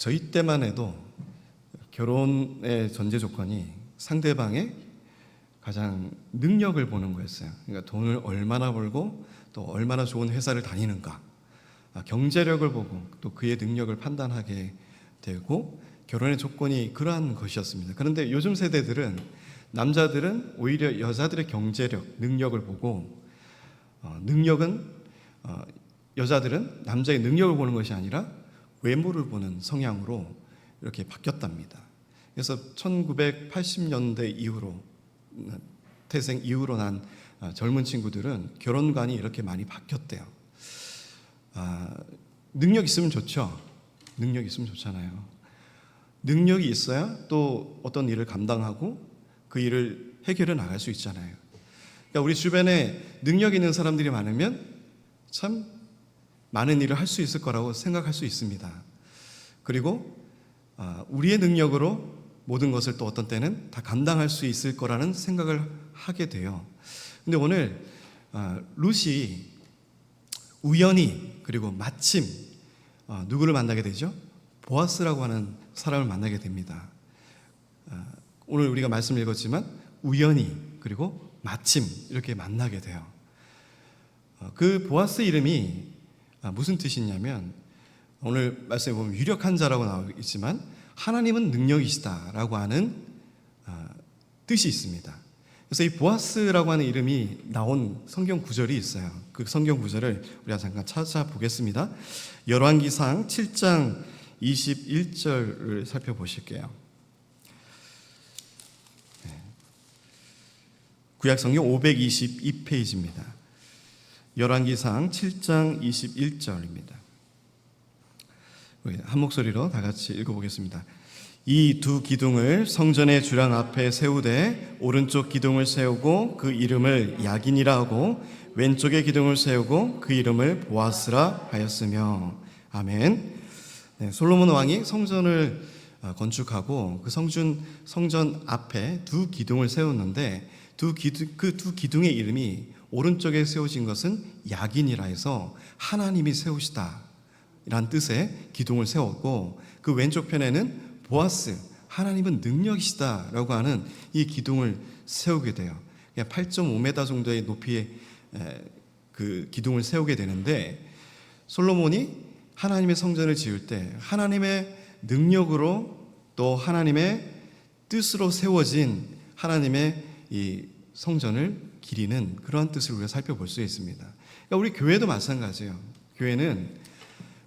저희 때만 해도 결혼의 전제 조건이 상대방의 가장 능력을 보는 거였어요. 그러니까 돈을 얼마나 벌고 또 얼마나 좋은 회사를 다니는가, 경제력을 보고 또 그의 능력을 판단하게 되고 결혼의 조건이 그러한 것이었습니다. 그런데 요즘 세대들은 남자들은 오히려 여자들의 경제력, 능력을 보고 여자들은 남자의 능력을 보는 것이 아니라 외모를 보는 성향으로 이렇게 바뀌었답니다. 그래서 1980년대 이후로 태생 이후로 난 젊은 친구들은 결혼관이 이렇게 많이 바뀌었대요. 능력 있으면 좋죠. 능력 있으면 좋잖아요. 능력이 있어야 또 어떤 일을 감당하고 그 일을 해결해 나갈 수 있잖아요. 그러니까 우리 주변에 능력 있는 사람들이 많으면 참 많은 일을 할 수 있을 거라고 생각할 수 있습니다. 그리고 우리의 능력으로 모든 것을 또 어떤 때는 다 감당할 수 있을 거라는 생각을 하게 돼요. 근데 오늘 룻이 우연히 그리고 마침 누구를 만나게 되죠? 보아스라고 하는 사람을 만나게 됩니다. 오늘 우리가 말씀을 읽었지만 우연히 그리고 마침 이렇게 만나게 돼요. 그 보아스 이름이 무슨 뜻이냐면 오늘 말씀에 보면 유력한 자라고 나와 있지만 하나님은 능력이시다라고 하는 뜻이 있습니다. 그래서 이 보아스라고 하는 이름이 나온 성경 구절이 있어요. 그 성경 구절을 우리가 잠깐 찾아보겠습니다. 열왕기상 7장 21절을 살펴보실게요. 구약성경 522페이지입니다. 열왕기상 7장 21절입니다. 한 목소리로 다 같이 읽어보겠습니다. 이 두 기둥을 성전의 주랑 앞에 세우되 오른쪽 기둥을 세우고 그 이름을 야긴이라 하고 왼쪽의 기둥을 세우고 그 이름을 보아스라 하였으며. 아멘. 솔로몬 왕이 성전을 건축하고 그 성전 앞에 두 기둥을 세웠는데 그 두 기둥의 이름이 오른쪽에 세워진 것은 야긴이라 해서 하나님이 세우시다 이란 뜻의 기둥을 세웠고 그 왼쪽 편에는 보아스, 하나님은 능력이시다라고 하는 이 기둥을 세우게 돼요. 8.5m 정도의 높이의 그 기둥을 세우게 되는데 솔로몬이 하나님의 성전을 지을 때 하나님의 능력으로 또 하나님의 뜻으로 세워진 하나님의 이 성전을 기리는 그러한 뜻을 우리가 살펴볼 수 있습니다. 그러니까 우리 교회도 마찬가지예요. 교회는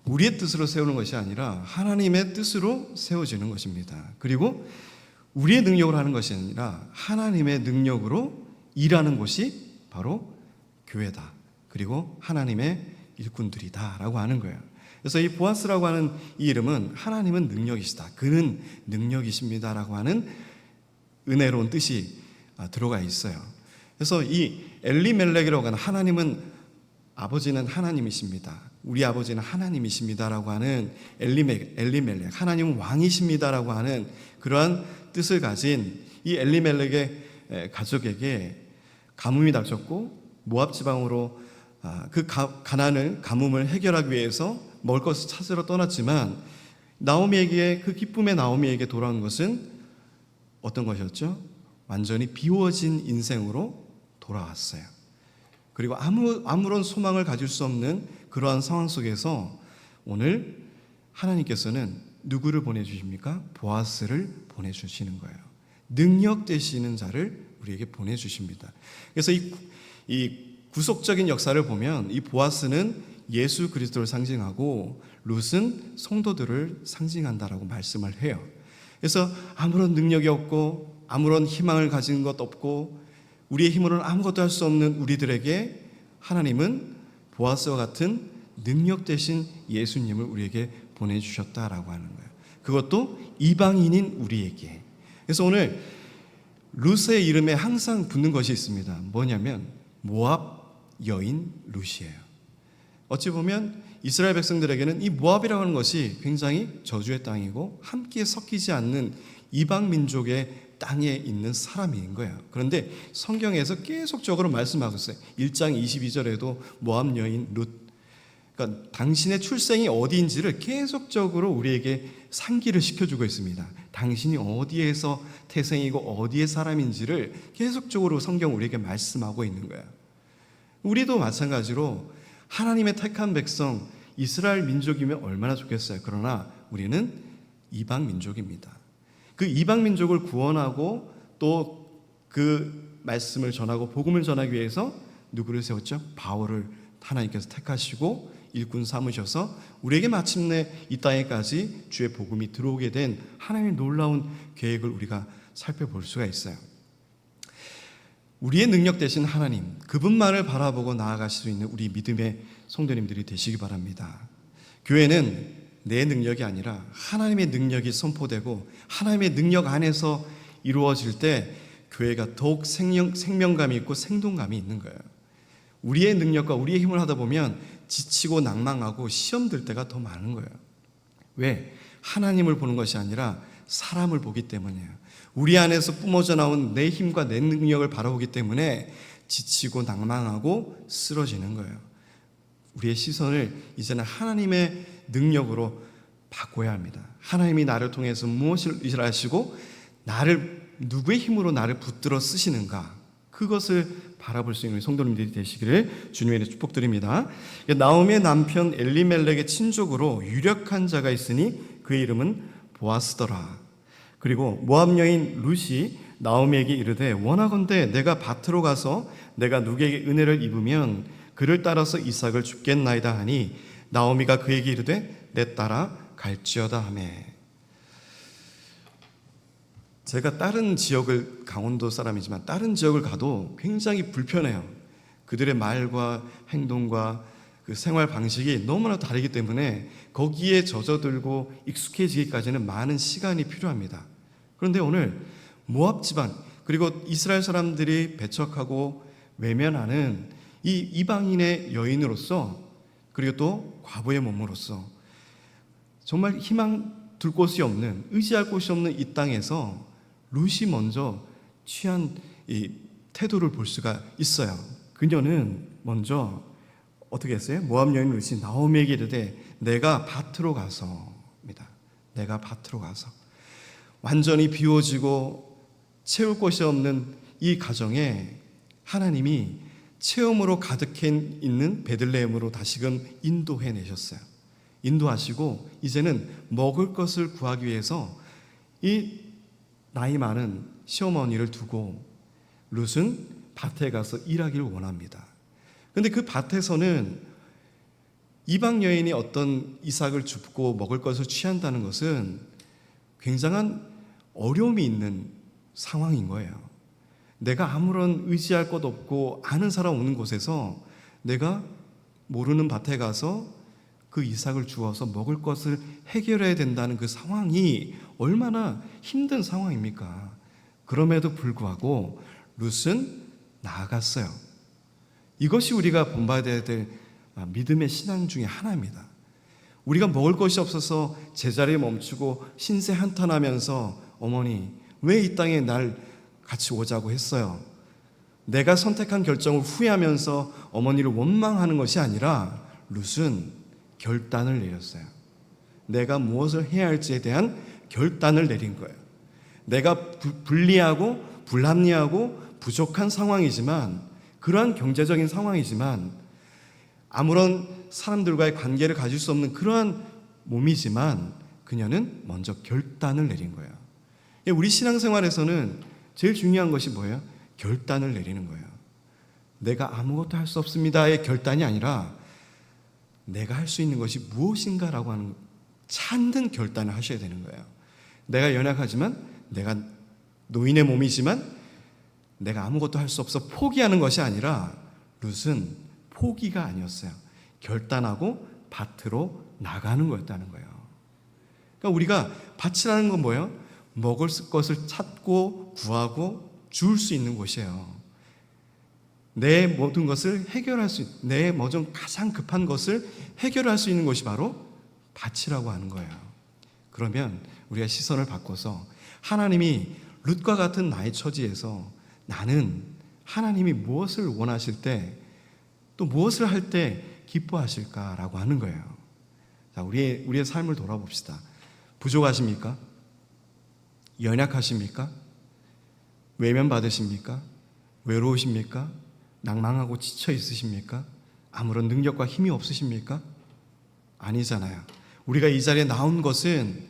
우리의 뜻으로 세우는 것이 아니라 하나님의 뜻으로 세워지는 것입니다. 그리고 우리의 능력으로 하는 것이 아니라 하나님의 능력으로 일하는 곳이 바로 교회다. 그리고 하나님의 일꾼들이다라고 하는 거예요. 그래서 이 보아스라고 하는 이 이름은 하나님은 능력이시다. 그는 능력이십니다라고 하는 은혜로운 뜻이 들어가 있어요. 그래서 이 엘리멜렉이라고 하는 하나님은 아버지는 하나님이십니다. 우리 아버지는 하나님이십니다라고 하는 엘리멜렉, 하나님은 왕이십니다라고 하는 그러한 뜻을 가진 이 엘리멜렉의 가족에게 가뭄이 닥쳤고 모압 지방으로 그 가뭄을 해결하기 위해서 먹을 것을 찾으러 떠났지만 나오미에게 그 기쁨의 나오미에게 돌아온 것은 어떤 것이었죠? 완전히 비워진 인생으로 돌아왔어요. 그리고 아무런 소망을 가질 수 없는 그러한 상황 속에서 오늘 하나님께서는 누구를 보내주십니까? 보아스를 보내주시는 거예요. 능력 되시는 자를 우리에게 보내주십니다. 그래서 이 구속적인 역사를 보면 이 보아스는 예수 그리스도를 상징하고 룻은 성도들을 상징한다라고 말씀을 해요. 그래서 아무런 능력이 없고 아무런 희망을 가진 것 없고 우리의 힘으로는 아무것도 할 수 없는 우리들에게 하나님은 보아스와 같은 능력 되신 예수님을 우리에게 보내주셨다라고 하는 거예요. 그것도 이방인인 우리에게. 그래서 오늘 룻의 이름에 항상 붙는 것이 있습니다. 뭐냐면 모압 여인 룻이에요. 어찌 보면 이스라엘 백성들에게는 이 모압이라고 하는 것이 굉장히 저주의 땅이고 함께 섞이지 않는 이방 민족의 땅에 있는 사람인 거예요. 그런데 성경에서 계속적으로 말씀하고 있어요. 1장 22절에도 모압 여인 룻, 그러니까 당신의 출생이 어디인지를 계속적으로 우리에게 상기를 시켜주고 있습니다. 당신이 어디에서 태생이고 어디의 사람인지를 계속적으로 성경 우리에게 말씀하고 있는 거예요. 우리도 마찬가지로 하나님의 택한 백성 이스라엘 민족이면 얼마나 좋겠어요. 그러나 우리는 이방 민족입니다. 그 이방 민족을 구원하고 또 그 말씀을 전하고 복음을 전하기 위해서 누구를 세웠죠? 바울을 하나님께서 택하시고 일꾼 삼으셔서 우리에게 마침내 이 땅에까지 주의 복음이 들어오게 된 하나님의 놀라운 계획을 우리가 살펴볼 수가 있어요. 우리의 능력 대신 하나님, 그분만을 바라보고 나아가실 수 있는 우리 믿음의 성도님들이 되시기 바랍니다. 교회는 내 능력이 아니라 하나님의 능력이 선포되고 하나님의 능력 안에서 이루어질 때 교회가 더욱 생명감이 있고 생동감이 있는 거예요. 우리의 능력과 우리의 힘을 하다 보면 지치고 낭망하고 시험 들 때가 더 많은 거예요. 왜? 하나님을 보는 것이 아니라 사람을 보기 때문이에요. 우리 안에서 뿜어져 나온 내 힘과 내 능력을 바라보기 때문에 지치고 낭망하고 쓰러지는 거예요. 우리의 시선을 이제는 하나님의 능력으로 바꿔야 합니다. 하나님이 나를 통해서 무엇을 일하시고 누구의 힘으로 나를 붙들어 쓰시는가, 그것을 바라볼 수 있는 성도님들이 되시기를 주님의 축복드립니다. 나오미의 남편 엘리멜렉의 친족으로 유력한 자가 있으니 그의 이름은 보아스더라. 그리고 모압 여인 룻이 나오미에게 이르되 원하건대 내가 밭으로 가서 내가 누구에게 은혜를 입으면 그를 따라서 이삭을 줍겠나이다 하니 나오미가 그에게 이르되 내 따라 갈지어다 하매. 제가 다른 지역을, 강원도 사람이지만 다른 지역을 가도 굉장히 불편해요. 그들의 말과 행동과 그 생활 방식이 너무나 다르기 때문에 거기에 젖어들고 익숙해지기까지는 많은 시간이 필요합니다. 그런데 오늘 모압 지방 그리고 이스라엘 사람들이 배척하고 외면하는 이 이방인의 여인으로서, 그리고 또 과부의 몸으로서 정말 희망 둘 곳이 없는, 의지할 곳이 없는 이 땅에서 룻이 먼저 취한 이 태도를 볼 수가 있어요. 그녀는 먼저 어떻게 했어요? 모압 여인 룻이 나오미에게 이르되 내가 밭으로 가서입니다. 내가 밭으로 가서. 완전히 비워지고 채울 곳이 없는 이 가정에 하나님이 체험으로 가득해 있는 베들레헴으로 다시금 인도해 내셨어요. 인도하시고 이제는 먹을 것을 구하기 위해서 이 나이 많은 시어머니를 두고 룻은 밭에 가서 일하기를 원합니다. 그런데 그 밭에서는 이방 여인이 어떤 이삭을 줍고 먹을 것을 취한다는 것은 굉장한 어려움이 있는 상황인 거예요. 내가 아무런 의지할 것 없고 아는 사람 없는 곳에서 내가 모르는 밭에 가서 그 이삭을 주어서 먹을 것을 해결해야 된다는 그 상황이 얼마나 힘든 상황입니까? 그럼에도 불구하고 룻은 나아갔어요. 이것이 우리가 본받아야 될 믿음의 신앙 중에 하나입니다. 우리가 먹을 것이 없어서 제자리에 멈추고 신세 한탄하면서 어머니 왜 이 땅에 날 같이 오자고 했어요? 내가 선택한 결정을 후회하면서 어머니를 원망하는 것이 아니라 룻은 결단을 내렸어요. 내가 무엇을 해야 할지에 대한 결단을 내린 거예요. 내가 불리하고 불합리하고 부족한 상황이지만, 그러한 경제적인 상황이지만, 아무런 사람들과의 관계를 가질 수 없는 그러한 몸이지만 그녀는 먼저 결단을 내린 거예요. 우리 신앙생활에서는 제일 중요한 것이 뭐예요? 결단을 내리는 거예요. 내가 아무것도 할 수 없습니다의 결단이 아니라 내가 할 수 있는 것이 무엇인가라고 하는 찾는 결단을 하셔야 되는 거예요. 내가 연약하지만, 내가 노인의 몸이지만 내가 아무것도 할 수 없어 포기하는 것이 아니라 룻은 포기가 아니었어요. 결단하고 밭으로 나가는 거였다는 거예요. 그러니까 우리가 밭이라는 건 뭐예요? 먹을 것을 찾고 구하고 줄 수 있는 곳이에요. 내 모든 것을 해결할 수, 내 모든 가장 급한 것을 해결할 수 있는 것이 바로 밭이라고 하는 거예요. 그러면 우리가 시선을 바꿔서 하나님이 룻과 같은 나의 처지에서 나는 하나님이 무엇을 원하실 때, 또 무엇을 할 때 기뻐하실까라고 하는 거예요. 자, 우리의 삶을 돌아봅시다. 부족하십니까? 연약하십니까? 외면받으십니까? 외로우십니까? 낭망하고 지쳐 있으십니까? 아무런 능력과 힘이 없으십니까? 아니잖아요. 우리가 이 자리에 나온 것은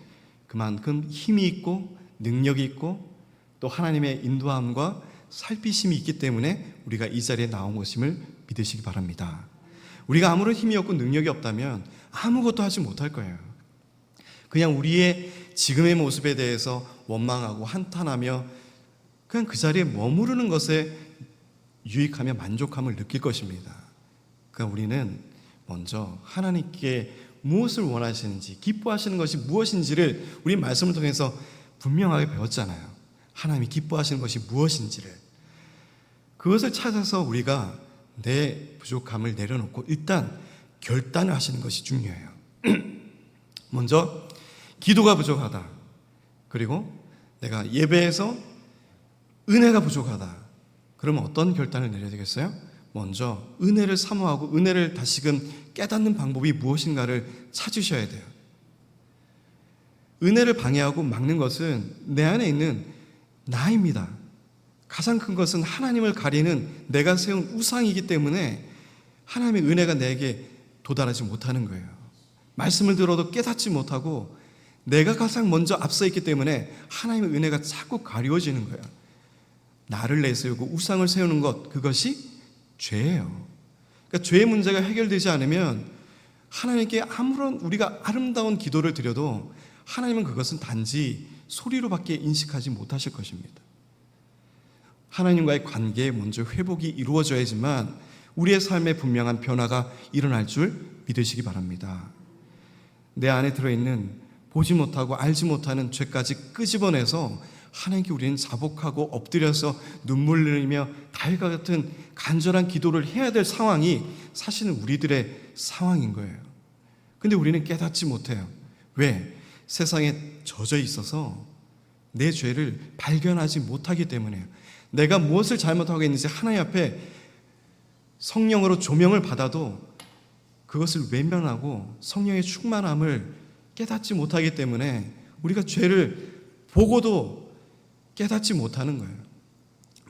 그만큼 힘이 있고 능력이 있고 또 하나님의 인도함과 살피심이 있기 때문에 우리가 이 자리에 나온 것임을 믿으시기 바랍니다. 우리가 아무런 힘이 없고 능력이 없다면 아무것도 하지 못할 거예요. 그냥 우리의 지금의 모습에 대해서 원망하고 한탄하며 그냥 그 자리에 머무르는 것에 유익하며 만족함을 느낄 것입니다. 그러니까 우리는 먼저 하나님께 무엇을 원하시는지, 기뻐하시는 것이 무엇인지를 우리 말씀을 통해서 분명하게 배웠잖아요. 하나님이 기뻐하시는 것이 무엇인지를. 그것을 찾아서 우리가 내 부족함을 내려놓고 일단 결단을 하시는 것이 중요해요. 먼저 기도가 부족하다. 그리고 내가 예배에서 은혜가 부족하다. 그러면 어떤 결단을 내려야 되겠어요? 먼저 은혜를 사모하고 은혜를 다시금 깨닫는 방법이 무엇인가를 찾으셔야 돼요. 은혜를 방해하고 막는 것은 내 안에 있는 나입니다. 가장 큰 것은 하나님을 가리는 내가 세운 우상이기 때문에 하나님의 은혜가 내게 도달하지 못하는 거예요. 말씀을 들어도 깨닫지 못하고 내가 가장 먼저 앞서 있기 때문에 하나님의 은혜가 자꾸 가려워지는 거예요. 나를 내세우고 우상을 세우는 것, 그것이 죄예요. 그러니까 죄의 문제가 해결되지 않으면 하나님께 아무런 우리가 아름다운 기도를 드려도 하나님은 그것은 단지 소리로밖에 인식하지 못하실 것입니다. 하나님과의 관계에 먼저 회복이 이루어져야지만 우리의 삶에 분명한 변화가 일어날 줄 믿으시기 바랍니다. 내 안에 들어있는 보지 못하고 알지 못하는 죄까지 끄집어내서 하나님께 우리는 자복하고 엎드려서 눈물 흘리며 다윗과 같은 간절한 기도를 해야 될 상황이 사실은 우리들의 상황인 거예요. 근데 우리는 깨닫지 못해요. 왜? 세상에 젖어 있어서 내 죄를 발견하지 못하기 때문에요. 내가 무엇을 잘못하고 있는지 하나님 앞에 성령으로 조명을 받아도 그것을 외면하고 성령의 충만함을 깨닫지 못하기 때문에 우리가 죄를 보고도 깨닫지 못하는 거예요.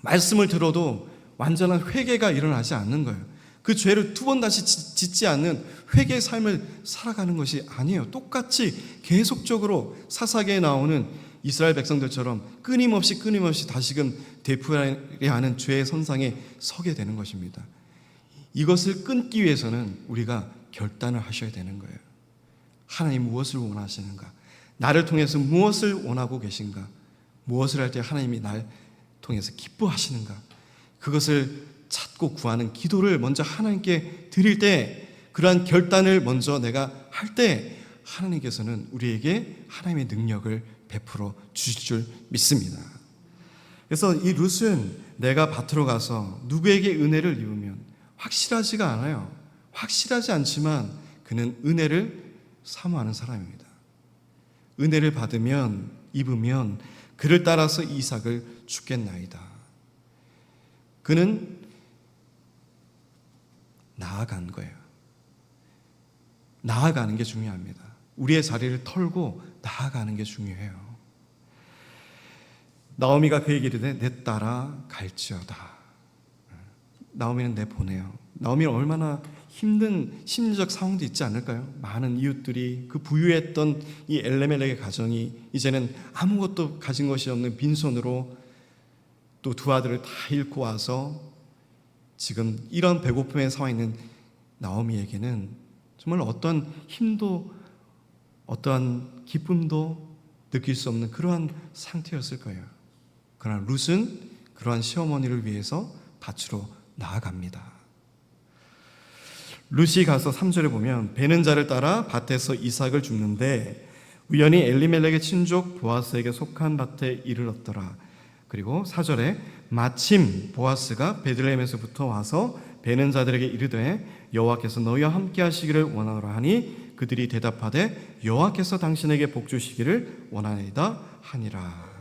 말씀을 들어도 완전한 회개가 일어나지 않는 거예요. 그 죄를 두 번 다시 짓지 않는 회개의 삶을 살아가는 것이 아니에요. 똑같이 계속적으로 사사기에 나오는 이스라엘 백성들처럼 끊임없이 다시금 되풀이해야 하는 죄의 선상에 서게 되는 것입니다. 이것을 끊기 위해서는 우리가 결단을 하셔야 되는 거예요. 하나님 무엇을 원하시는가? 나를 통해서 무엇을 원하고 계신가? 무엇을 할 때 하나님이 날 통해서 기뻐하시는가? 그것을 찾고 구하는 기도를 먼저 하나님께 드릴 때, 그러한 결단을 먼저 내가 할 때 하나님께서는 우리에게 하나님의 능력을 베풀어 주실 줄 믿습니다. 그래서 이 룻은 내가 밭으로 가서 누구에게 은혜를 입으면 확실하지가 않아요. 확실하지 않지만 그는 은혜를 사모하는 사람입니다. 은혜를 받으면, 입으면 그를 따라서 이삭을 주겠나이다. 그는 나아간 거예요. 나아가는 게 중요합니다. 우리의 자리를 털고 나아가는 게 중요해요. 나오미가 그에게 이르되 내 따라 갈지어다. 나오미는 내보내요. 나오미는 얼마나 힘든 심리적 상황도 있지 않을까요? 많은 이웃들이 그 부유했던 이 엘레멜렉의 가정이 이제는 아무것도 가진 것이 없는 빈손으로 또 두 아들을 다 잃고 와서 지금 이런 배고픔의 상황에 있는 나오미에게는 정말 어떤 힘도 어떠한 기쁨도 느낄 수 없는 그러한 상태였을 거예요. 그러나 룻은 그러한 시어머니를 위해서 밭으로 나아갑니다. 룻이 가서 3절에 보면 베는 자를 따라 밭에서 이삭을 줍는데 우연히 엘리멜렉의 친족 보아스에게 속한 밭에 이르렀더라. 그리고 4절에 마침 보아스가 베들레헴에서부터 와서 베는 자들에게 이르되 여호와께서 너희와 함께 하시기를 원하노라 하니 그들이 대답하되 여호와께서 당신에게 복 주시기를 원하나이다 하니라.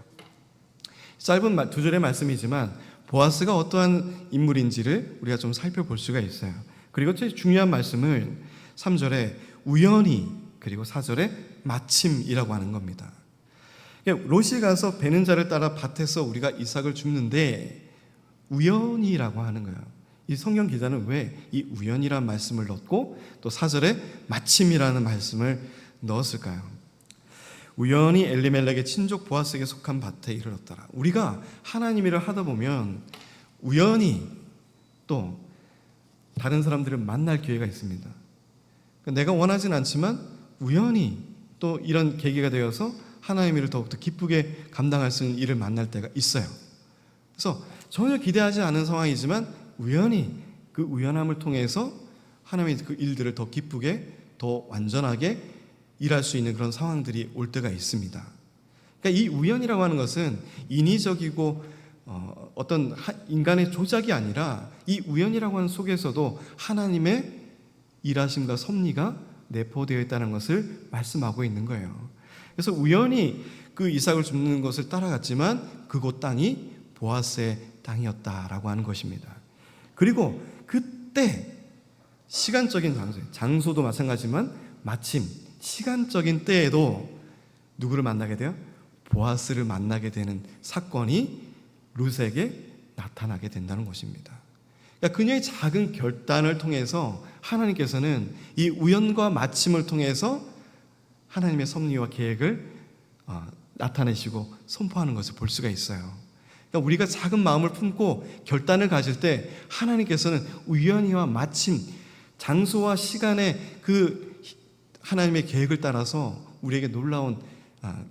짧은 두 절의 말씀이지만 보아스가 어떠한 인물인지를 우리가 좀 살펴볼 수가 있어요. 그리고 제일 중요한 말씀은 3절에 우연히, 그리고 4절에 마침이라고 하는 겁니다. 롯이 가서 베는 자를 따라 밭에서 우리가 이삭을 줍는데 우연이라고 하는 거예요. 이 성경 기자는 왜 이 우연이라는 말씀을 넣고 또 4절에 마침이라는 말씀을 넣었을까요? 우연히 엘리멜렉의 친족 보아스에게 속한 밭에 이르렀더라. 우리가 하나님 일을 하다 보면 우연히 또 다른 사람들을 만날 기회가 있습니다. 내가 원하진 않지만 우연히 또 이런 계기가 되어서 하나님 일을 더욱더 기쁘게 감당할 수 있는 일을 만날 때가 있어요. 그래서 전혀 기대하지 않은 상황이지만 우연히 그 우연함을 통해서 하나님의 그 일들을 더 기쁘게, 더 완전하게 일할 수 있는 그런 상황들이 올 때가 있습니다. 그러니까 이 우연이라고 하는 것은 인위적이고 어떤 인간의 조작이 아니라 이 우연이라고 하는 속에서도 하나님의 일하심과 섭리가 내포되어 있다는 것을 말씀하고 있는 거예요. 그래서 우연히 그 이삭을 줍는 것을 따라갔지만 그곳 땅이 보아스의 땅이었다라고 하는 것입니다. 그리고 그때 시간적인 장소도 마찬가지지만 마침 시간적인 때에도 누구를 만나게 돼요? 보아스를 만나게 되는 사건이 룻에게 나타나게 된다는 것입니다. 그러니까 그녀의 작은 결단을 통해서 하나님께서는 이 우연과 마침을 통해서 하나님의 섭리와 계획을 나타내시고 선포하는 것을 볼 수가 있어요. 그러니까 우리가 작은 마음을 품고 결단을 가질 때 하나님께서는 우연히와 마침, 장소와 시간의 그 하나님의 계획을 따라서 우리에게 놀라운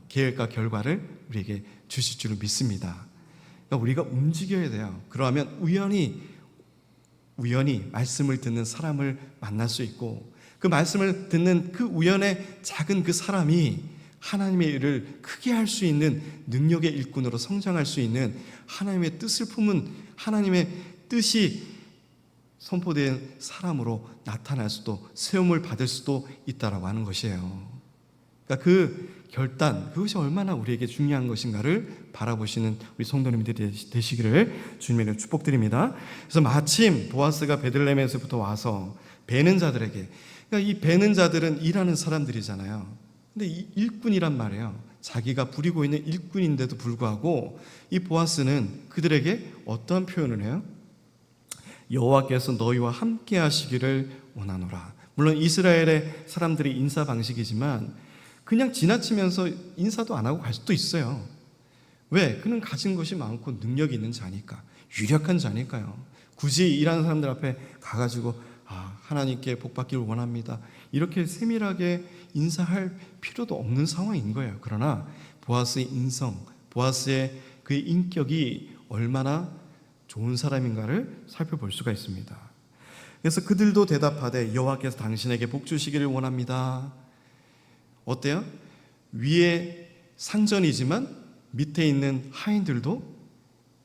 계획과 결과를 우리에게 주실 줄을 믿습니다. 그러니까 우리가 움직여야 돼요. 그러면 우연히 말씀을 듣는 사람을 만날 수 있고 그 말씀을 듣는 그 우연의 작은 그 사람이 하나님의 일을 크게 할 수 있는 능력의 일꾼으로 성장할 수 있는 하나님의 뜻을 품은 하나님의 뜻이 선포된 사람으로 나타날 수도 세움을 받을 수도 있다라고 하는 것이에요. 그러니까 그 결단, 그것이 얼마나 우리에게 중요한 것인가를 바라보시는 우리 성도님들이 되시기를 주님의 축복드립니다. 그래서 마침 보아스가 베들레헴에서부터 와서 베는 자들에게, 그러니까 이 베는 자들은 일하는 사람들이잖아요. 근데 이 일꾼이란 말이에요. 자기가 부리고 있는 일꾼인데도 불구하고 이 보아스는 그들에게 어떠한 표현을 해요? 여호와께서 너희와 함께 하시기를 원하노라. 물론 이스라엘의 사람들의 인사 방식이지만 그냥 지나치면서 인사도 안 하고 갈 수도 있어요. 왜? 그는 가진 것이 많고 능력이 있는 자니까, 유력한 자니까요. 굳이 일하는 사람들 앞에 가가지고 하나님께 복 받기를 원합니다, 이렇게 세밀하게 인사할 필요도 없는 상황인 거예요. 그러나 보아스의 인성, 보아스의 그의 인격이 얼마나 좋은 사람인가를 살펴볼 수가 있습니다. 그래서 그들도 대답하되 여호와께서 당신에게 복 주시기를 원합니다. 어때요? 위에 상전이지만 밑에 있는 하인들도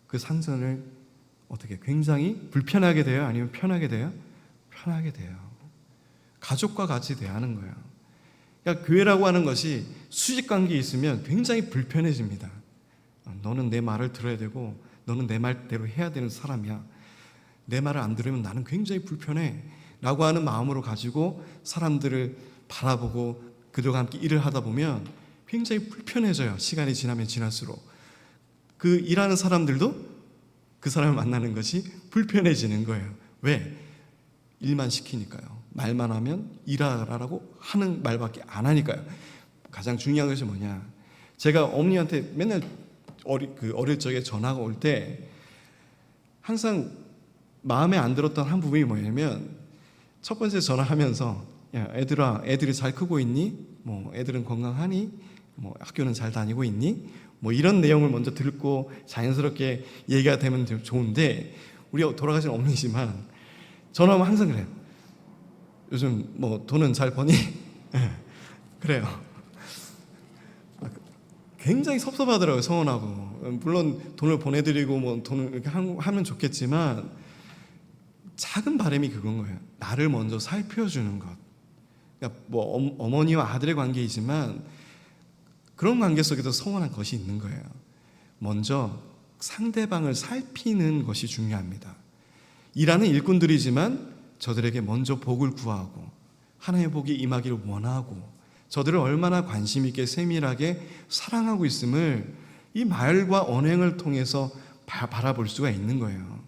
그 상전을 어떻게 굉장히 불편하게 돼요? 아니면 편하게 돼요? 편하게 돼요. 가족과 같이 대하는 거예요. 그러니까 교회라고 하는 것이 수직관계에 있으면 굉장히 불편해집니다. 너는 내 말을 들어야 되고 너는 내 말대로 해야 되는 사람이야. 내 말을 안 들으면 나는 굉장히 불편해 라고 하는 마음으로 가지고 사람들을 바라보고 그들과 함께 일을 하다 보면 굉장히 불편해져요. 시간이 지나면 지날수록 그 일하는 사람들도 그 사람을 만나는 것이 불편해지는 거예요. 왜? 일만 시키니까요. 말만 하면 일하라고 하는 말밖에 안 하니까요. 가장 중요한 것이 뭐냐, 제가 어머니한테 맨날 어릴 적에 전화가 올 때 항상 마음에 안 들었던 한 부분이 뭐냐면, 첫 번째 전화하면서 야 애들아, 애들이 잘 크고 있니? 뭐 애들은 건강하니? 뭐 학교는 잘 다니고 있니? 뭐 이런 내용을 먼저 듣고 자연스럽게 얘기가 되면 좋은데, 우리 돌아가신 어머니지만 전화하면 항상 그래요. 요즘 뭐 돈은 잘 버니? 그래요. 굉장히 섭섭하더라고요. 서운하고. 물론 돈을 보내드리고 뭐 돈을 이렇게 하면 좋겠지만 작은 바람이 그건 거예요. 나를 먼저 살펴주는 것. 그러니까 뭐 어머니와 아들의 관계이지만 그런 관계 속에도 서운한 것이 있는 거예요. 먼저 상대방을 살피는 것이 중요합니다. 일하는 일꾼들이지만 저들에게 먼저 복을 구하고 하나님의 복이 임하기를 원하고 저들을 얼마나 관심 있게 세밀하게 사랑하고 있음을 이 말과 언행을 통해서 바라볼 수가 있는 거예요.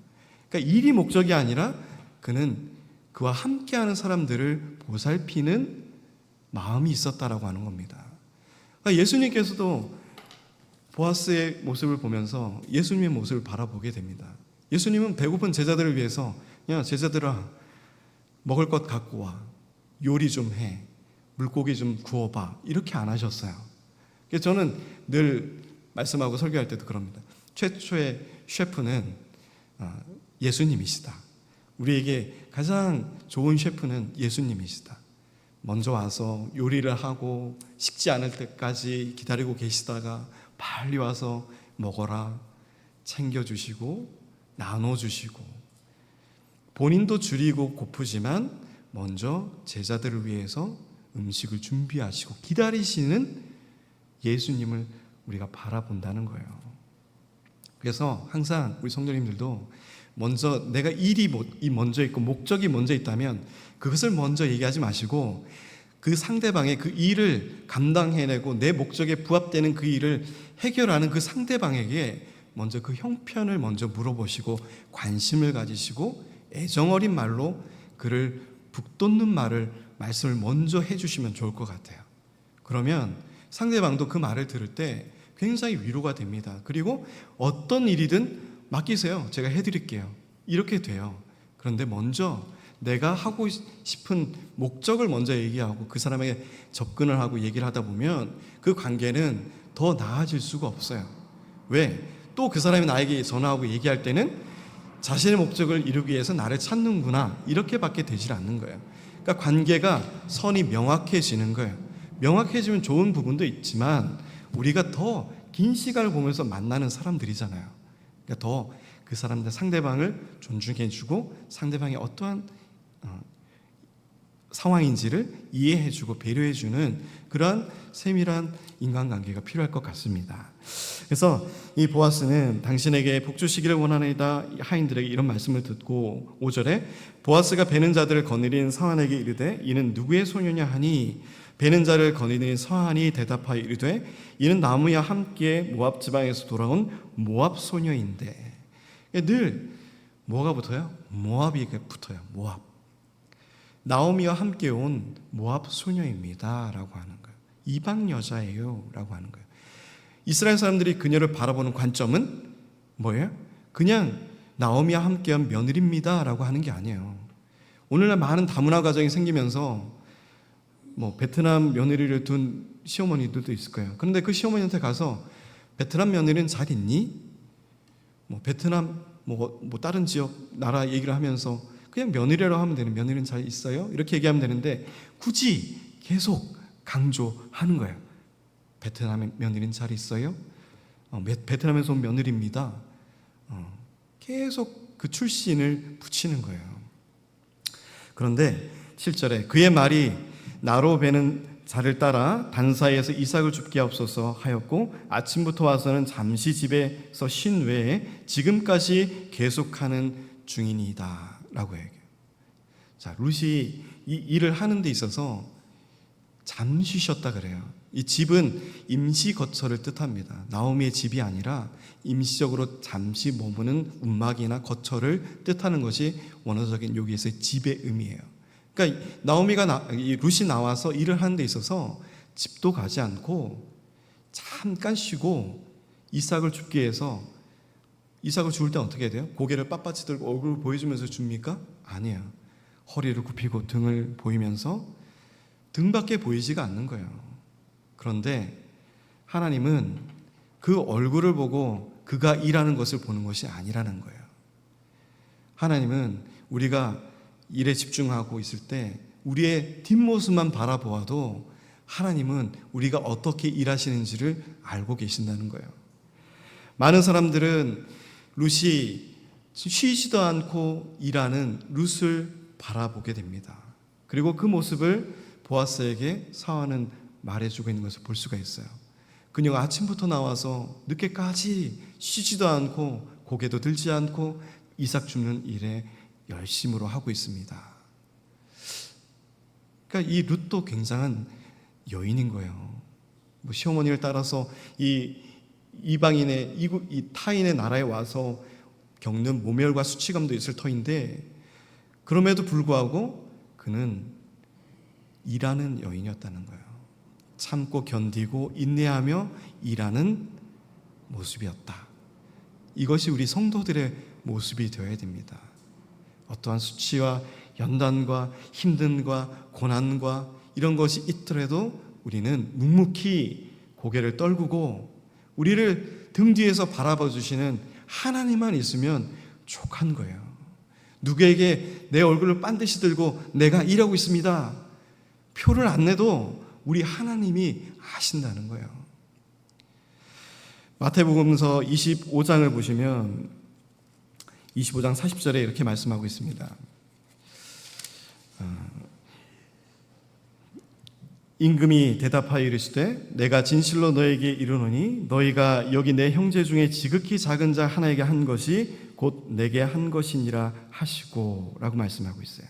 그러니까 일이 목적이 아니라 그는 그와 함께하는 사람들을 보살피는 마음이 있었다라고 하는 겁니다. 그러니까 예수님께서도 보아스의 모습을 보면서 예수님의 모습을 바라보게 됩니다. 예수님은 배고픈 제자들을 위해서 야 제자들아 먹을 것 갖고 와, 요리 좀 해, 물고기 좀 구워봐 이렇게 안 하셨어요. 그래서 저는 늘 말씀하고 설교할 때도 그럽니다. 최초의 셰프는 예수님이시다. 우리에게 가장 좋은 셰프는 예수님이시다. 먼저 와서 요리를 하고 식지 않을 때까지 기다리고 계시다가 빨리 와서 먹어라 챙겨주시고 나눠주시고 본인도 줄이고 고프지만 먼저 제자들을 위해서 음식을 준비하시고 기다리시는 예수님을 우리가 바라본다는 거예요. 그래서 항상 우리 성도님들도 먼저 내가 일이 먼저 있고 목적이 먼저 있다면 그것을 먼저 얘기하지 마시고 그 상대방의 그 일을 감당해내고 내 목적에 부합되는 그 일을 해결하는 그 상대방에게 먼저 그 형편을 먼저 물어보시고 관심을 가지시고 애정어린 말로 그를 북돋는 말씀을 먼저 해주시면 좋을 것 같아요. 그러면 상대방도 그 말을 들을 때 굉장히 위로가 됩니다. 그리고 어떤 일이든 맡기세요. 제가 해드릴게요. 이렇게 돼요. 그런데 먼저 내가 하고 싶은 목적을 먼저 얘기하고 그 사람에게 접근을 하고 얘기를 하다 보면 그 관계는 더 나아질 수가 없어요. 왜? 또 그 사람이 나에게 전화하고 얘기할 때는 자신의 목적을 이루기 위해서 나를 찾는구나 이렇게밖에 되질 않는 거예요. 그러니까 관계가 선이 명확해지는 거예요. 명확해지면 좋은 부분도 있지만 우리가 더 긴 시간을 보면서 만나는 사람들이잖아요. 그러니까 더 그 사람들 상대방을 존중해주고 상대방이 어떠한 상황인지를 이해해주고 배려해주는 그러한 세밀한 인간관계가 필요할 것 같습니다. 그래서 이 보아스는 당신에게 복 주시기를 원하나이다 하인들에게 이런 말씀을 듣고 5절에 보아스가 베는 자들을 거느린 서한에게 이르되 이는 누구의 소녀냐 하니 베는 자를 거느린 서한이 대답하여 이르되 이는 나무와 함께 모압 지방에서 돌아온 모압 소녀인데 늘 뭐가 붙어요? 모압이 붙어요. 모압. 나오미와 함께 온 모압 소녀입니다 라고 하는 거예요. 이방 여자예요 라고 하는 거예요. 이스라엘 사람들이 그녀를 바라보는 관점은 뭐예요? 그냥 나오미와 함께한 며느리입니다 라고 하는 게 아니에요. 오늘날 많은 다문화 가정이 생기면서 베트남 며느리를 둔 시어머니들도 있을 거예요. 그런데 그 시어머니한테 가서 베트남 며느리는 잘 있니? 베트남 다른 지역 나라 얘기를 하면서 그냥 며느리라고 하면 되는 며느리는 잘 있어요? 이렇게 얘기하면 되는데 굳이 계속 강조하는 거예요. 베트남의 며느리는 잘 있어요? 베트남에서 온 며느리입니다. 계속 그 출신을 붙이는 거예요. 그런데 7절에 그의 말이 나로 베는 자를 따라 단사에서 이삭을 줍게 하옵소서 하였고 아침부터 와서는 잠시 집에서 쉰 외에 지금까지 계속하는 중이니이다 라고 얘기해요. 자, 룻이 이 일을 하는 데 있어서 잠시 쉬었다 그래요. 이 집은 임시 거처를 뜻합니다. 나오미의 집이 아니라 임시적으로 잠시 머무는 움막이나 거처를 뜻하는 것이 원어적인 여기에서의 집의 의미예요. 그러니까 룻이 나와서 일을 하는 데 있어서 집도 가지 않고 잠깐 쉬고 이삭을 줍기 위해서 이삭을 죽을 땐 어떻게 해야 돼요? 고개를 빳빳이 들고 얼굴을 보여주면서 줍니까? 아니에요. 허리를 굽히고 등을 보이면서 등밖에 보이지가 않는 거예요. 그런데 하나님은 그 얼굴을 보고 그가 일하는 것을 보는 것이 아니라는 거예요. 하나님은 우리가 일에 집중하고 있을 때 우리의 뒷모습만 바라보아도 하나님은 우리가 어떻게 일하시는지를 알고 계신다는 거예요. 많은 사람들은 룻이 쉬지도 않고 일하는 룻을 바라보게 됩니다. 그리고 그 모습을 보아스에게 사환은 말해주고 있는 것을 볼 수가 있어요. 그녀가 아침부터 나와서 늦게까지 쉬지도 않고 고개도 들지 않고 이삭 줍는 일에 열심으로 하고 있습니다. 그러니까 이 룻도 굉장한 여인인 거예요. 뭐 시어머니를 따라서 이 이방인의 이 타인의 나라에 와서 겪는 모멸과 수치감도 있을 터인데, 그럼에도 불구하고 그는 일하는 여인이었다는 거예요. 참고 견디고 인내하며 일하는 모습이었다. 이것이 우리 성도들의 모습이 되어야 됩니다. 어떠한 수치와 연단과 힘듦과 고난과 이런 것이 있더라도 우리는 묵묵히 고개를 떨구고 우리를 등 뒤에서 바라봐 주시는 하나님만 있으면 족한 거예요. 누구에게 내 얼굴을 반드시 들고 내가 일하고 있습니다, 표를 안 내도 우리 하나님이 아신다는 거예요. 마태복음서 25장을 보시면 25장 40절에 이렇게 말씀하고 있습니다. 임금이 대답하여 이르시되 내가 진실로 너에게 이르노니 너희가 여기 내 형제 중에 지극히 작은 자 하나에게 한 것이 곧 내게 한 것이니라 하시고 라고 말씀하고 있어요.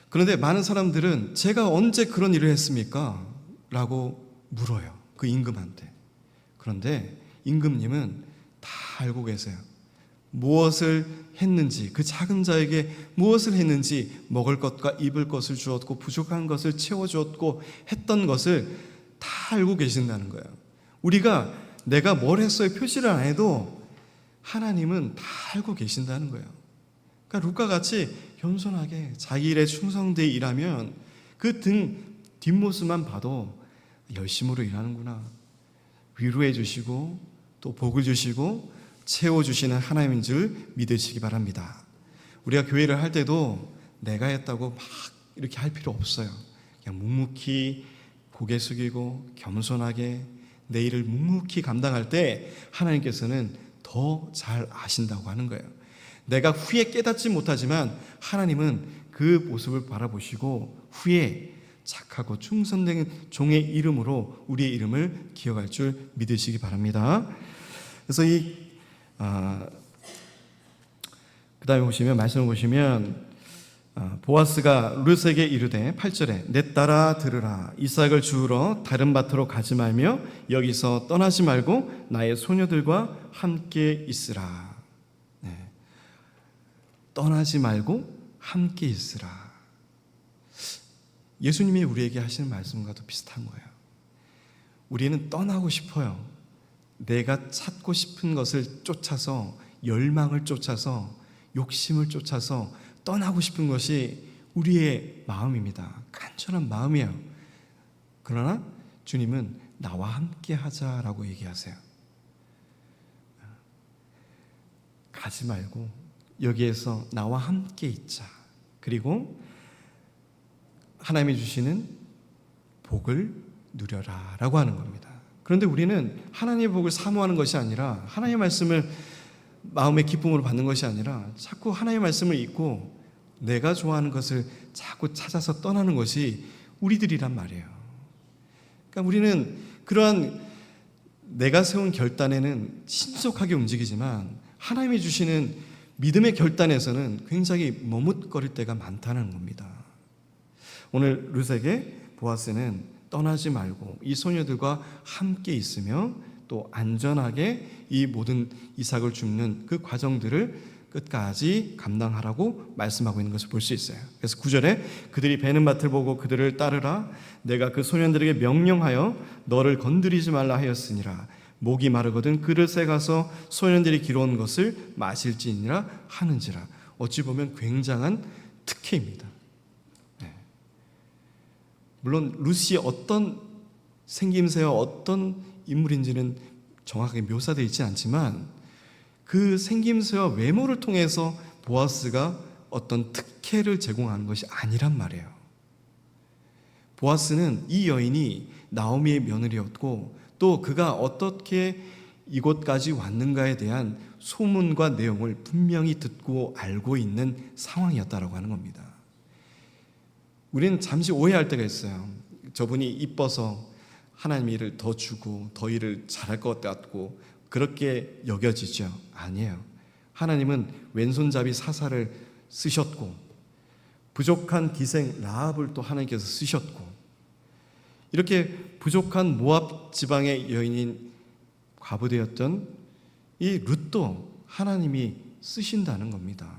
그런데 많은 사람들은 제가 언제 그런 일을 했습니까? 라고 물어요, 그 임금한테. 그런데 임금님은 다 알고 계세요. 무엇을 했는지, 그 작은 자에게 무엇을 했는지, 먹을 것과 입을 것을 주었고 부족한 것을 채워주었고 했던 것을 다 알고 계신다는 거예요. 우리가 내가 뭘 했어요 표시를 안 해도 하나님은 다 알고 계신다는 거예요. 그러니까 룻과 같이 겸손하게 자기 일에 충성되어 일하면 그 뒷모습만 봐도 열심으로 일하는구나, 위로해 주시고 또 복을 주시고 채워주시는 하나님인 줄 믿으시기 바랍니다. 우리가 교회를 할 때도 내가 했다고 막 이렇게 할 필요 없어요. 그냥 묵묵히 고개 숙이고 겸손하게 내 일을 묵묵히 감당할 때 하나님께서는 더 잘 아신다고 하는 거예요. 내가 후에 깨닫지 못하지만 하나님은 그 모습을 바라보시고 후에 착하고 충성된 종의 이름으로 우리의 이름을 기억할 줄 믿으시기 바랍니다. 그래서 그 다음에 보시면 말씀을 보시면 보아스가 룻에게 이르되 8절에 내 딸아 들으라, 이삭을 주우러 다른 밭으로 가지 말며 여기서 떠나지 말고 나의 소녀들과 함께 있으라. 네. 떠나지 말고 함께 있으라. 예수님이 우리에게 하시는 말씀과도 비슷한 거예요. 우리는 떠나고 싶어요. 내가 찾고 싶은 것을 쫓아서, 열망을 쫓아서, 욕심을 쫓아서 떠나고 싶은 것이 우리의 마음입니다. 간절한 마음이에요. 그러나 주님은 나와 함께 하자라고 얘기하세요. 가지 말고 여기에서 나와 함께 있자. 그리고 하나님이 주시는 복을 누려라 라고 하는 겁니다. 그런데 우리는 하나님의 복을 사모하는 것이 아니라, 하나님의 말씀을 마음의 기쁨으로 받는 것이 아니라 자꾸 하나님의 말씀을 잊고 내가 좋아하는 것을 자꾸 찾아서 떠나는 것이 우리들이란 말이에요. 그러니까 우리는 그러한 내가 세운 결단에는 신속하게 움직이지만 하나님이 주시는 믿음의 결단에서는 굉장히 머뭇거릴 때가 많다는 겁니다. 오늘 룻에게 보아스는 떠나지 말고 이 소녀들과 함께 있으며 또 안전하게 이 모든 이삭을 줍는 그 과정들을 끝까지 감당하라고 말씀하고 있는 것을 볼 수 있어요. 그래서 9절에 그들이 베는 밭을 보고 그들을 따르라. 내가 그 소년들에게 명령하여 너를 건드리지 말라 하였으니라. 목이 마르거든 그릇에 가서 소년들이 기러온 것을 마실지니라 하는지라. 어찌 보면 굉장한 특혜입니다. 네. 물론 룻이 어떤 생김새와 어떤 인물인지는 정확하게 묘사되어 있지 않지만 그 생김새와 외모를 통해서 보아스가 어떤 특혜를 제공하는 것이 아니란 말이에요. 보아스는 이 여인이 나오미의 며느리였고 또 그가 어떻게 이곳까지 왔는가에 대한 소문과 내용을 분명히 듣고 알고 있는 상황이었다라고 하는 겁니다. 우리는 잠시 오해할 때가 있어요. 저분이 이뻐서 하나님 일을 더 주고 더 일을 잘할 것 같고 그렇게 여겨지죠. 아니에요. 하나님은 왼손잡이 사사를 쓰셨고 부족한 기생 라합을 또 하나님께서 쓰셨고, 이렇게 부족한 모압 지방의 여인인 과부되었던 이 룻도 하나님이 쓰신다는 겁니다.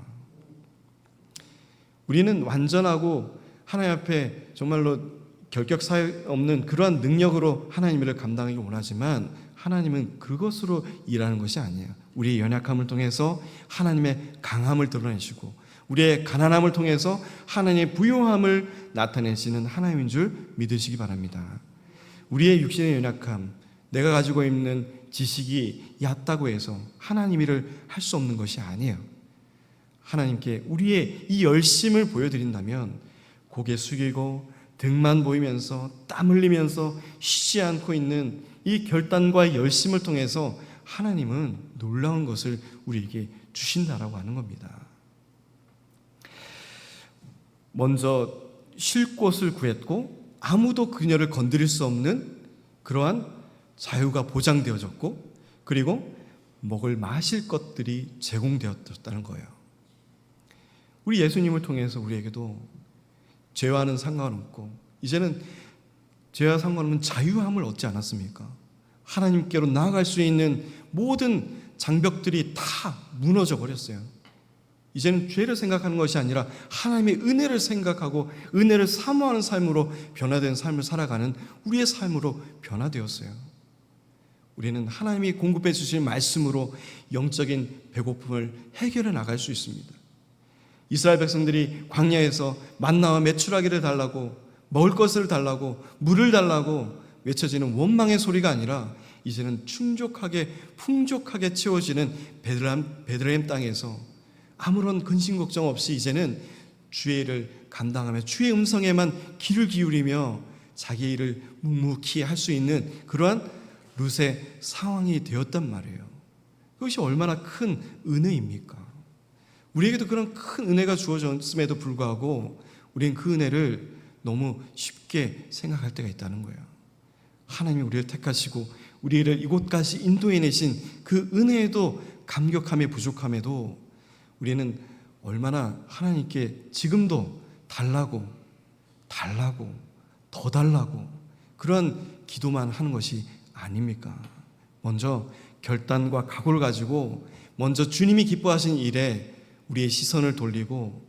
우리는 완전하고 하나님 앞에 정말로 결격 사유 없는 그러한 능력으로 하나님 일을 감당하기 원하지만, 하나님은 그것으로 일하는 것이 아니에요. 우리의 연약함을 통해서 하나님의 강함을 드러내시고, 우리의 가난함을 통해서 하나님의 부요함을 나타내시는 하나님인 줄 믿으시기 바랍니다. 우리의 육신의 연약함, 내가 가지고 있는 지식이 얕다고 해서 하나님 일을 할 수 없는 것이 아니에요. 하나님께 우리의 이 열심을 보여드린다면 고개 숙이고 등만 보이면서 땀 흘리면서 쉬지 않고 있는 이 결단과 열심을 통해서 하나님은 놀라운 것을 우리에게 주신다라고 하는 겁니다. 먼저 쉴 곳을 구했고 아무도 그녀를 건드릴 수 없는 그러한 자유가 보장되어졌고, 그리고 먹을 마실 것들이 제공되었다는 거예요. 우리 예수님을 통해서 우리에게도 죄와는 상관없고, 이제는 죄와 상관없는 자유함을 얻지 않았습니까? 하나님께로 나아갈 수 있는 모든 장벽들이 다 무너져 버렸어요. 이제는 죄를 생각하는 것이 아니라 하나님의 은혜를 생각하고 은혜를 사모하는 삶으로 변화된 삶을 살아가는 우리의 삶으로 변화되었어요. 우리는 하나님이 공급해 주신 말씀으로 영적인 배고픔을 해결해 나갈 수 있습니다. 이스라엘 백성들이 광야에서 만나와 메추라기를 달라고, 먹을 것을 달라고, 물을 달라고 외쳐지는 원망의 소리가 아니라 이제는 충족하게 풍족하게 채워지는 베들레헴 땅에서 아무런 근심 걱정 없이 이제는 주의 일을 감당하며 주의 음성에만 귀를 기울이며 자기 일을 묵묵히 할 수 있는 그러한 룻의 상황이 되었단 말이에요. 그것이 얼마나 큰 은혜입니까? 우리에게도 그런 큰 은혜가 주어졌음에도 불구하고 우리는 그 은혜를 너무 쉽게 생각할 때가 있다는 거예요. 하나님이 우리를 택하시고 우리를 이곳까지 인도해내신 그 은혜에도 감격함에 부족함에도 우리는 얼마나 하나님께 지금도 달라고 더 달라고 그런 기도만 하는 것이 아닙니까? 먼저 결단과 각오를 가지고 먼저 주님이 기뻐하신 일에 우리의 시선을 돌리고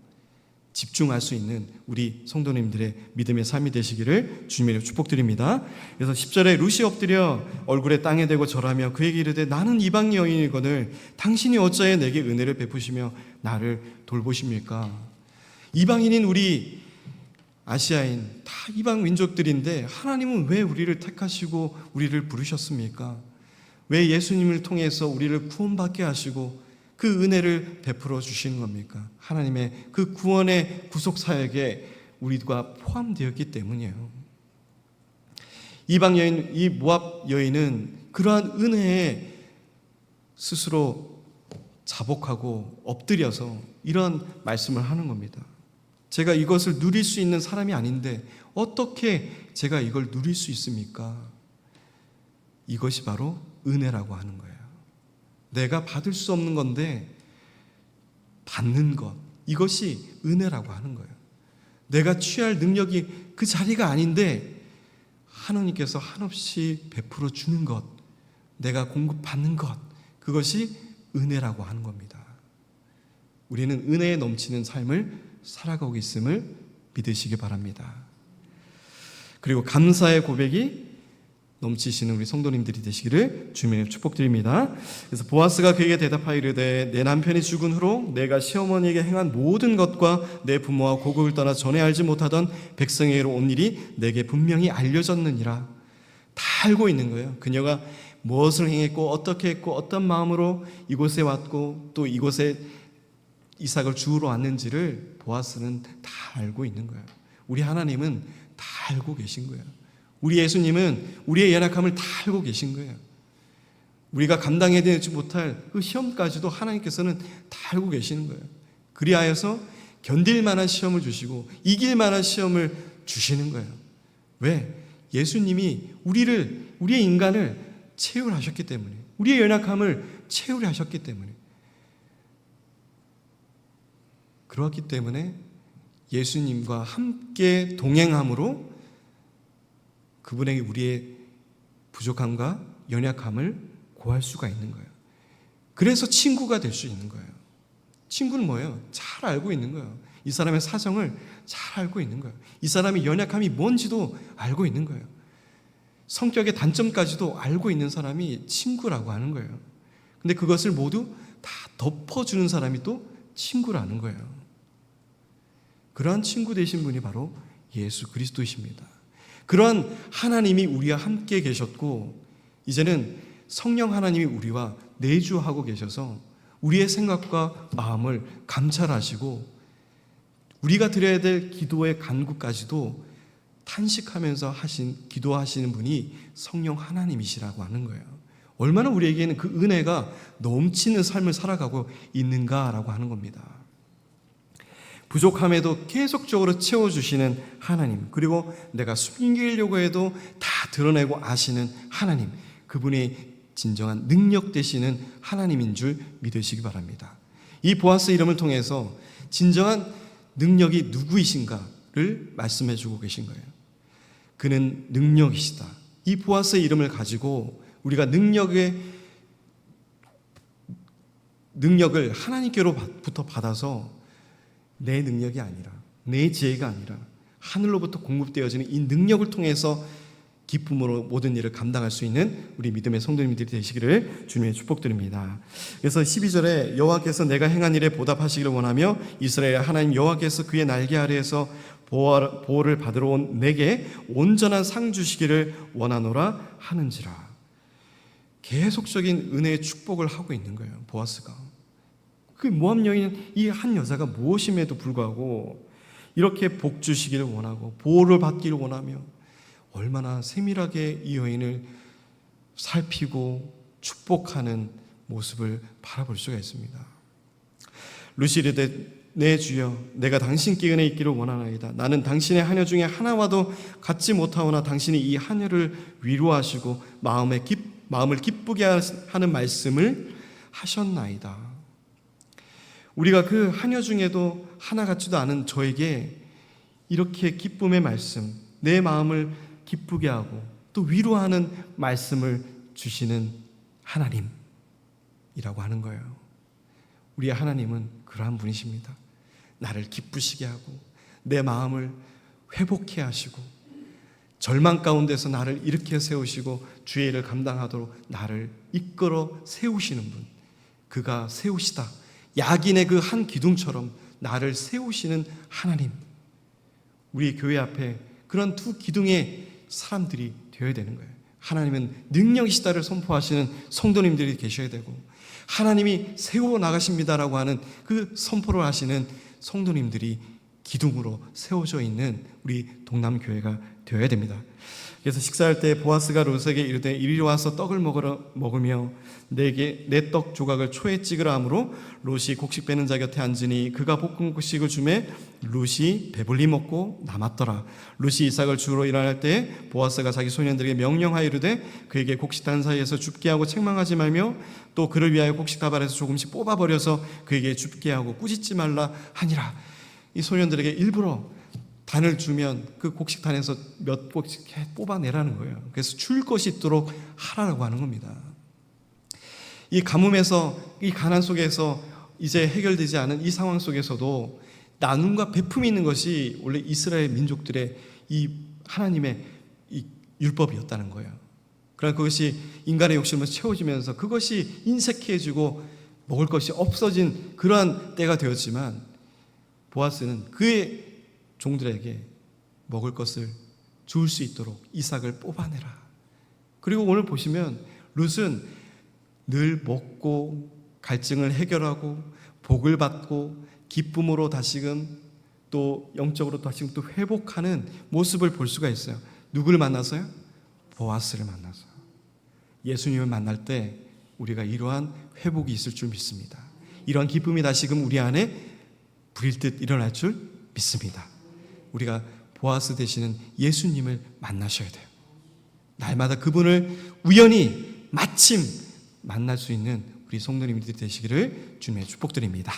집중할 수 있는 우리 성도님들의 믿음의 삶이 되시기를 주님의 축복드립니다. 그래서 10절에 룻이 엎드려 얼굴에 땅에 대고 절하며 그에게 이르되 나는 이방 여인이거늘 당신이 어찌하여 내게 은혜를 베푸시며 나를 돌보십니까? 이방인인 우리 아시아인 다 이방 민족들인데 하나님은 왜 우리를 택하시고 우리를 부르셨습니까? 왜 예수님을 통해서 우리를 구원받게 하시고 그 은혜를 베풀어 주시는 겁니까? 하나님의 그 구원의 구속 사역에 우리가 포함되었기 때문이에요. 이방 여인, 이 모압 여인은 그러한 은혜에 스스로 자복하고 엎드려서 이런 말씀을 하는 겁니다. 제가 이것을 누릴 수 있는 사람이 아닌데 어떻게 제가 이걸 누릴 수 있습니까? 이것이 바로 은혜라고 하는 거예요. 내가 받을 수 없는 건데 받는 것, 이것이 은혜라고 하는 거예요. 내가 취할 능력이 그 자리가 아닌데 하나님께서 한없이 베풀어 주는 것, 내가 공급받는 것, 그것이 은혜라고 하는 겁니다. 우리는 은혜에 넘치는 삶을 살아가고 있음을 믿으시기 바랍니다. 그리고 감사의 고백이 넘치시는 우리 성도님들이 되시기를 주님의 축복드립니다. 그래서 보아스가 그에게 대답하여 이르되 내 남편이 죽은 후로 내가 시어머니에게 행한 모든 것과 내 부모와 고국을 떠나 전에 알지 못하던 백성에게로 온 일이 내게 분명히 알려졌느니라. 다 알고 있는 거예요. 그녀가 무엇을 행했고 어떻게 했고 어떤 마음으로 이곳에 왔고 또 이곳에 이삭을 주우러 왔는지를 보아스는 다 알고 있는 거예요. 우리 하나님은 다 알고 계신 거예요. 우리 예수님은 우리의 연약함을 다 알고 계신 거예요. 우리가 감당해내지 못할 그 시험까지도 하나님께서는 다 알고 계시는 거예요. 그리하여서 견딜 만한 시험을 주시고 이길 만한 시험을 주시는 거예요. 왜? 예수님이 우리의 인간을 채울하셨기 때문에, 우리의 연약함을 채울하셨기 때문에, 그렇기 때문에 예수님과 함께 동행함으로 그분에게 우리의 부족함과 연약함을 고할 수가 있는 거예요. 그래서 친구가 될 수 있는 거예요. 친구는 뭐예요? 잘 알고 있는 거예요. 이 사람의 사정을 잘 알고 있는 거예요. 이 사람의 연약함이 뭔지도 알고 있는 거예요. 성격의 단점까지도 알고 있는 사람이 친구라고 하는 거예요. 근데 그것을 모두 다 덮어주는 사람이 또 친구라는 거예요. 그러한 친구 되신 분이 바로 예수 그리스도이십니다. 그러한 하나님이 우리와 함께 계셨고 이제는 성령 하나님이 우리와 내주하고 계셔서 우리의 생각과 마음을 감찰하시고 우리가 드려야 될 기도의 간구까지도 탄식하면서 기도하시는 분이 성령 하나님이시라고 하는 거예요. 얼마나 우리에게는 그 은혜가 넘치는 삶을 살아가고 있는가라고 하는 겁니다. 부족함에도 계속적으로 채워주시는 하나님, 그리고 내가 숨기려고 해도 다 드러내고 아시는 하나님, 그분이 진정한 능력 되시는 하나님인 줄 믿으시기 바랍니다. 이 보아스 이름을 통해서 진정한 능력이 누구이신가를 말씀해 주고 계신 거예요. 그는 능력이시다. 이 보아스의 이름을 가지고 우리가 능력을 하나님께로부터 받아서 내 능력이 아니라 내 지혜가 아니라 하늘로부터 공급되어지는 이 능력을 통해서 기쁨으로 모든 일을 감당할 수 있는 우리 믿음의 성도님들이 되시기를 주님의 축복드립니다. 그래서 12절에 여호와께서 내가 행한 일에 보답하시기를 원하며 이스라엘 하나님 여호와께서 그의 날개 아래에서 보호를 받으러 온 내게 온전한 상 주시기를 원하노라 하는지라. 계속적인 은혜의 축복을 하고 있는 거예요. 보아스가. 그 모압 여인은 이 한 여자가 무엇임에도 불구하고 이렇게 복 주시기를 원하고 보호를 받기를 원하며 얼마나 세밀하게 이 여인을 살피고 축복하는 모습을 바라볼 수가 있습니다. 루시 이르되 내 주여 내가 당신께 은혜 있기를 원하나이다. 나는 당신의 하녀 중에 하나와도 같지 못하오나 당신이 이 하녀를 위로하시고 마음을 기쁘게 하는 말씀을 하셨나이다. 우리가 그 하녀 중에도 하나 같지도 않은 저에게 이렇게 기쁨의 말씀, 내 마음을 기쁘게 하고 또 위로하는 말씀을 주시는 하나님이라고 하는 거예요. 우리의 하나님은 그러한 분이십니다. 나를 기쁘시게 하고 내 마음을 회복해 하시고 절망 가운데서 나를 일으켜 세우시고 주의 일을 감당하도록 나를 이끌어 세우시는 분, 그가 세우시다. 야긴의 그 한 기둥처럼 나를 세우시는 하나님, 우리 교회 앞에 그런 두 기둥의 사람들이 되어야 되는 거예요. 하나님은 능력이시다를 선포하시는 성도님들이 계셔야 되고 하나님이 세워 나가십니다라고 하는 그 선포를 하시는 성도님들이 기둥으로 세워져 있는 우리 동남교회가 되어야 됩니다. 그래서 식사할 때 보아스가 롯에게 이르되 이리 와서 떡을 먹으며 내게 내 떡 조각을 초에 찍으라 하므로 롯이 곡식 빼는 자 곁에 앉으니 그가 볶은 곡식을 주매 롯이 배불리 먹고 남았더라. 롯이 이삭을 주우러 일어날 때 보아스가 자기 소년들에게 명령하여 이르되 그에게 곡식 단 사이에서 줍게 하고 책망하지 말며 또 그를 위하여 곡식 다발에서 조금씩 뽑아버려서 그에게 줍게 하고 꾸짖지 말라 하니라. 이 소년들에게 일부러 단을 주면 그 곡식단에서 몇 곡씩 뽑아내라는 거예요. 그래서 줄 것이 있도록 하라고 하는 겁니다. 이 가뭄에서, 이 가난 속에서 이제 해결되지 않은 이 상황 속에서도 나눔과 베품이 있는 것이 원래 이스라엘 민족들의 이 하나님의 이 율법이었다는 거예요. 그러나 그것이 인간의 욕심을 채워지면서 그것이 인색해지고 먹을 것이 없어진 그러한 때가 되었지만 보아스는 그의 종들에게 먹을 것을 줄 수 있도록 이삭을 뽑아내라. 그리고 오늘 보시면 룻은 늘 먹고 갈증을 해결하고 복을 받고 기쁨으로 다시금 또 영적으로 다시금 또 회복하는 모습을 볼 수가 있어요. 누구를 만나서요? 보아스를 만나서. 예수님을 만날 때 우리가 이러한 회복이 있을 줄 믿습니다. 이러한 기쁨이 다시금 우리 안에 불일듯 일어날 줄 믿습니다. 우리가 보아스 되시는 예수님을 만나셔야 돼요. 날마다 그분을 우연히 마침 만날 수 있는 우리 성도님들이 되시기를 주님의 축복드립니다.